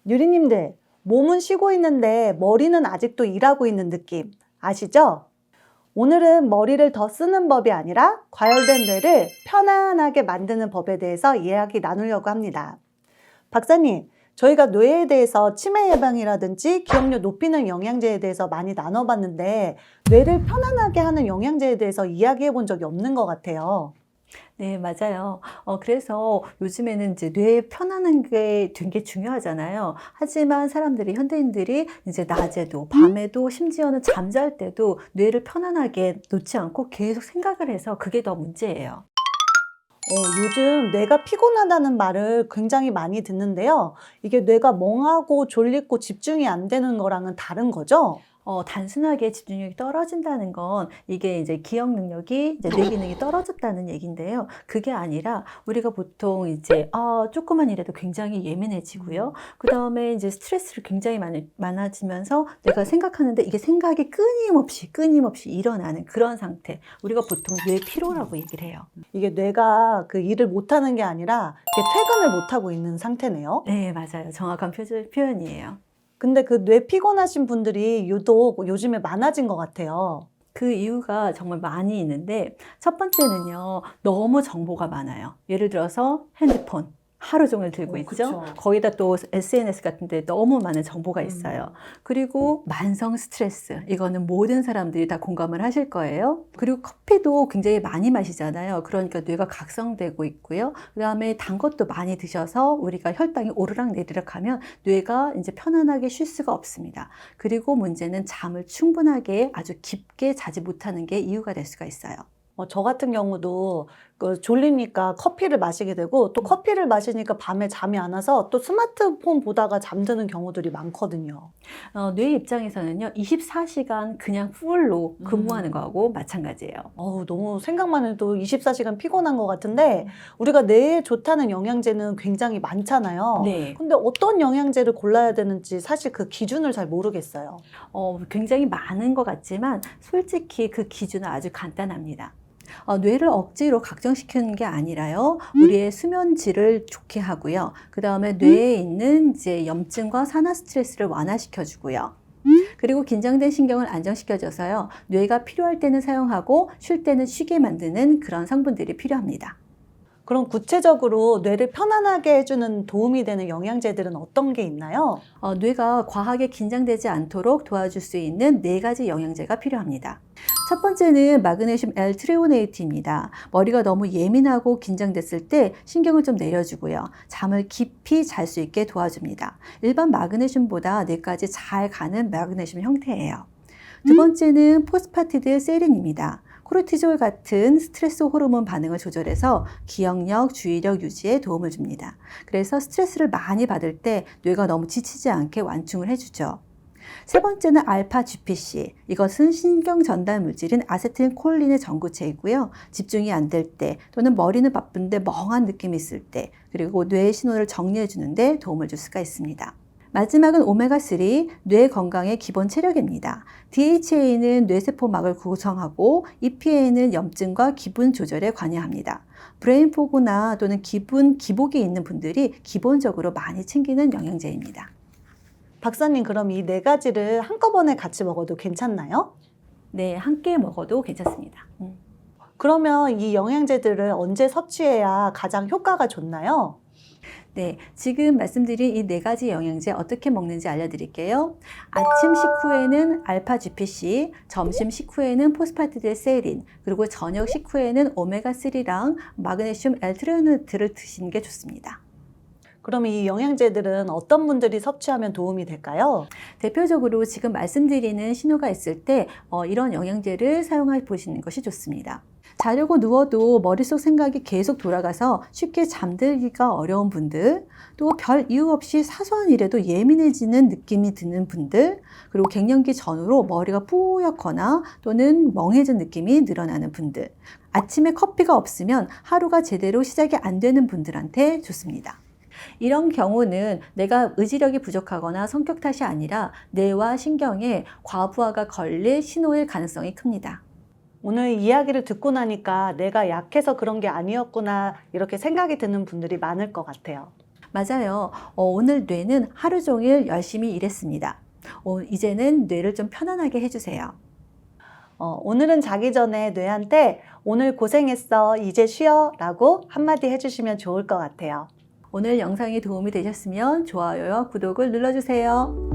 유리님들, 몸은 쉬고 있는데 머리는 아직도 일하고 있는 느낌 아시죠? 오늘은 머리를 더 쓰는 법이 아니라 과열된 뇌를 편안하게 만드는 법에 대해서 이야기 나누려고 합니다. 박사님, 저희가 뇌에 대해서 치매 예방이라든지 기억력 높이는 영양제에 대해서 많이 나눠봤는데 뇌를 편안하게 하는 영양제에 대해서 이야기해 본 적이 없는 것 같아요. 네, 맞아요. 그래서 요즘에는 이제 뇌 편안한 게 되게 중요하잖아요. 하지만 사람들이, 현대인들이 이제 낮에도, 밤에도, 심지어는 잠잘 때도 뇌를 편안하게 놓지 않고 계속 생각을 해서 그게 더 문제예요. 요즘 뇌가 피곤하다는 말을 굉장히 많이 듣는데요. 이게 뇌가 멍하고 졸리고 집중이 안 되는 거랑은 다른 거죠? 단순하게 집중력이 떨어진다는 건 이게 이제 기억 능력이, 이제 뇌 기능이 떨어졌다는 얘기인데요. 그게 아니라 우리가 보통 이제, 조그만 일에도 굉장히 예민해지고요. 그 다음에 이제 스트레스를 굉장히 많아지면서 내가 생각하는데 이게 생각이 끊임없이 일어나는 그런 상태. 우리가 보통 뇌 피로라고 얘기를 해요. 이게 뇌가 그 일을 못하는 게 아니라 이게 퇴근을 못하고 있는 상태네요. 네, 맞아요. 정확한 표현이에요. 근데 그 뇌 피곤하신 분들이 유독 요즘에 많아진 것 같아요. 그 이유가 정말 많이 있는데, 첫 번째는요, 너무 정보가 많아요. 예를 들어서 핸드폰. 하루 종일 들고 있죠. 그쵸. 거기다 또 SNS 같은 데 너무 많은 정보가 있어요. 그리고 만성 스트레스. 이거는 모든 사람들이 다 공감을 하실 거예요. 그리고 커피도 굉장히 많이 마시잖아요. 그러니까 뇌가 각성되고 있고요. 그 다음에 단 것도 많이 드셔서 우리가 혈당이 오르락내리락 하면 뇌가 이제 편안하게 쉴 수가 없습니다. 그리고 문제는 잠을 충분하게 아주 깊게 자지 못하는 게 이유가 될 수가 있어요. 저 같은 경우도 졸리니까 커피를 마시게 되고 또 커피를 마시니까 밤에 잠이 안 와서 또 스마트폰 보다가 잠드는 경우들이 많거든요. 뇌 입장에서는요, 24시간 그냥 풀로 근무하는 거하고 마찬가지예요. 너무 생각만 해도 24시간 피곤한 것 같은데 우리가 뇌에 좋다는 영양제는 굉장히 많잖아요. 네. 근데 어떤 영양제를 골라야 되는지 사실 그 기준을 잘 모르겠어요. 굉장히 많은 것 같지만 솔직히 그 기준은 아주 간단합니다. 뇌를 억지로 각정시키는 게 아니라요, 우리의 수면질을 좋게 하고요. 그 다음에 뇌에 있는 이제 염증과 산화 스트레스를 완화시켜주고요. 그리고 긴장된 신경을 안정시켜줘서요, 뇌가 필요할 때는 사용하고 쉴 때는 쉬게 만드는 그런 성분들이 필요합니다. 그럼 구체적으로 뇌를 편안하게 해주는 도움이 되는 영양제들은 어떤 게 있나요? 뇌가 과하게 긴장되지 않도록 도와줄 수 있는 4가지 영양제가 필요합니다. 첫 번째는 마그네슘 L-트레오네이트입니다. 머리가 너무 예민하고 긴장됐을 때 신경을 좀 내려주고요. 잠을 깊이 잘 수 있게 도와줍니다. 일반 마그네슘보다 뇌까지 잘 가는 마그네슘 형태예요. 두 번째는 포스파티드 세린입니다. 코르티졸 같은 스트레스 호르몬 반응을 조절해서 기억력, 주의력 유지에 도움을 줍니다. 그래서 스트레스를 많이 받을 때 뇌가 너무 지치지 않게 완충을 해주죠. 세 번째는 알파 GPC. 이것은 신경 전달 물질인 아세틸콜린의 전구체이고요. 집중이 안 될 때, 또는 머리는 바쁜데 멍한 느낌이 있을 때, 그리고 뇌의 신호를 정리해 주는데 도움을 줄 수가 있습니다. 마지막은 오메가3, 뇌 건강의 기본 체력입니다. DHA는 뇌세포막을 구성하고 EPA는 염증과 기분 조절에 관여합니다. 브레인 포그나 또는 기복이 있는 분들이 기본적으로 많이 챙기는 영양제입니다. 박사님, 그럼 이 4가지를 한꺼번에 같이 먹어도 괜찮나요? 네, 함께 먹어도 괜찮습니다. 그러면 이 영양제들을 언제 섭취해야 가장 효과가 좋나요? 네, 지금 말씀드린 이 4가지 영양제 어떻게 먹는지 알려드릴게요. 아침 식후에는 알파 GPC, 점심 식후에는 포스파티드 세린, 그리고 저녁 식후에는 오메가3랑 마그네슘 L-트레오네이트를 드시는 게 좋습니다. 그럼 이 영양제들은 어떤 분들이 섭취하면 도움이 될까요? 대표적으로 지금 말씀드리는 신호가 있을 때 이런 영양제를 사용해 보시는 것이 좋습니다. 자려고 누워도 머릿속 생각이 계속 돌아가서 쉽게 잠들기가 어려운 분들, 또 별 이유 없이 사소한 일에도 예민해지는 느낌이 드는 분들, 그리고 갱년기 전후로 머리가 뿌옇거나 또는 멍해진 느낌이 늘어나는 분들, 아침에 커피가 없으면 하루가 제대로 시작이 안 되는 분들한테 좋습니다. 이런 경우는 내가 의지력이 부족하거나 성격 탓이 아니라 뇌와 신경에 과부하가 걸릴 신호일 가능성이 큽니다. 오늘 이야기를 듣고 나니까 내가 약해서 그런 게 아니었구나 이렇게 생각이 드는 분들이 많을 것 같아요. 맞아요. 오늘 뇌는 하루 종일 열심히 일했습니다. 이제는 뇌를 좀 편안하게 해주세요. 오늘은 자기 전에 뇌한테 오늘 고생했어, 이제 쉬어 라고 한마디 해주시면 좋을 것 같아요. 오늘 영상이 도움이 되셨으면 좋아요와 구독을 눌러주세요.